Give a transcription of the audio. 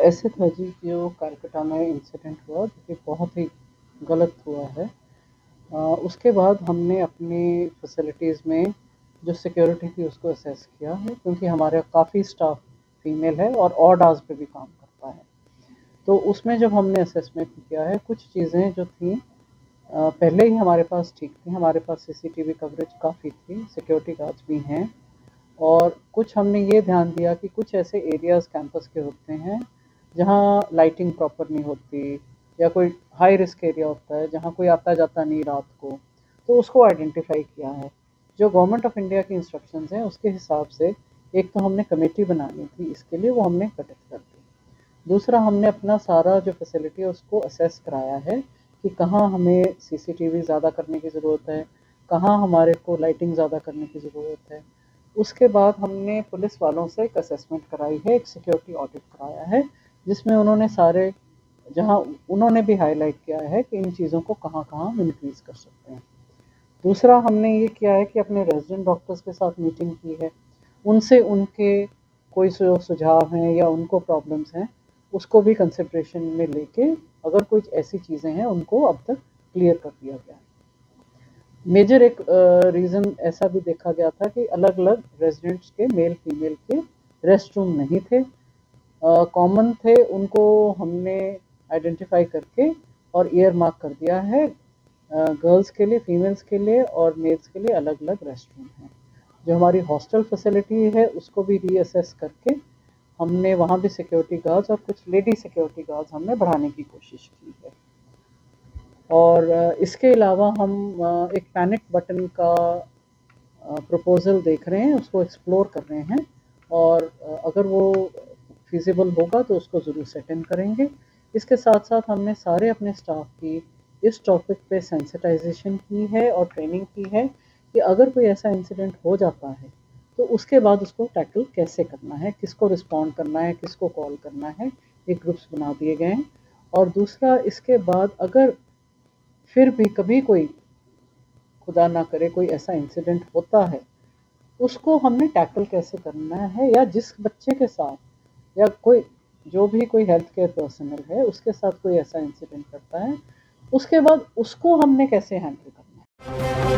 ऐसे था जी जो कलकत्ता में इंसिडेंट हुआ जो कि बहुत ही गलत हुआ है। उसके बाद हमने अपनी फैसिलिटीज़ में जो सिक्योरिटी थी उसको असेस किया है, क्योंकि हमारे काफ़ी स्टाफ फीमेल है और ऑड आवर्स पे भी काम करता है। तो उसमें जब हमने असेसमेंट किया है, कुछ चीज़ें जो थी पहले ही हमारे पास ठीक थी। हमारे पास सीसीटीवी कवरेज काफ़ी थी, सिक्योरिटी गार्ड्स भी हैं, और कुछ हमने ये ध्यान दिया कि कुछ ऐसे एरियाज़ कैंपस के होते हैं जहाँ लाइटिंग प्रॉपर नहीं होती, या कोई हाई रिस्क एरिया होता है जहाँ कोई आता जाता नहीं रात को, तो उसको आइडेंटिफाई किया है। जो गवर्नमेंट ऑफ इंडिया की इंस्ट्रक्शंस हैं उसके हिसाब से एक तो हमने कमेटी बनानी थी, इसके लिए वो हमने गठित कर दी। दूसरा, हमने अपना सारा जो फैसिलिटी है उसको असेस कराया है कि कहाँ हमें सीसीटीवी ज़्यादा करने की ज़रूरत है, कहाँ हमारे को लाइटिंग ज़्यादा करने की ज़रूरत है। उसके बाद हमने पुलिस वालों से एक असेसमेंट कराई है, एक सिक्योरिटी ऑडिट कराया है, जिसमें उन्होंने सारे जहाँ उन्होंने भी हाईलाइट किया है कि इन चीज़ों को कहाँ-कहाँ हम इंक्रीज़ कर सकते हैं। दूसरा, हमने ये किया है कि अपने रेज़िडेंट डॉक्टर्स के साथ मीटिंग की है। उनसे उनके कोई सुझाव हैं या उनको प्रॉब्लम्स हैं, उसको भी कंसिडरेशन में लेके अगर कुछ ऐसी चीज़ें हैं उनको अब तक क्लियर कर दिया गया है। मेजर एक रीज़न ऐसा भी देखा गया था कि अलग-अलग रेज़िडेंट्स के मेल फीमेल के रेस्ट रूम नहीं थे, कॉमन थे, उनको हमने आइडेंटिफाई करके और ईयर मार्क कर दिया है। गर्ल्स के लिए, फीमेल्स के लिए और मेल्स के लिए अलग-अलग रेस्ट रूम हैं। जो हमारी हॉस्टल फैसिलिटी है उसको भी रीअसेस करके हमने वहाँ भी सिक्योरिटी गार्ड्स और कुछ लेडी सिक्योरिटी गार्ड्स हमने बढ़ाने की कोशिश की है। और इसके अलावा हम एक पैनिक बटन का प्रपोज़ल देख रहे हैं, उसको एक्सप्लोर कर रहे हैं, और अगर वो फिजिबल होगा तो उसको ज़रूर सेट इन करेंगे। इसके साथ साथ हमने सारे अपने स्टाफ की इस टॉपिक पे सेंसिटाइजेशन की है और ट्रेनिंग की है कि अगर कोई ऐसा इंसिडेंट हो जाता है तो उसके बाद उसको टैकल कैसे करना है, किसको रिस्पॉन्ड करना है, किसको कॉल करना है, ये ग्रुप्स बना दिए गए हैं। और दूसरा, इसके बाद अगर फिर भी कभी कोई, खुदा ना करे, कोई ऐसा इंसिडेंट होता है, उसको हमने टैकल कैसे करना है, या जिस बच्चे के साथ या कोई जो भी कोई हेल्थ केयर पर्सनल है उसके साथ कोई ऐसा इंसिडेंट करता है, उसके बाद उसको हमने कैसे हैंडल करना है।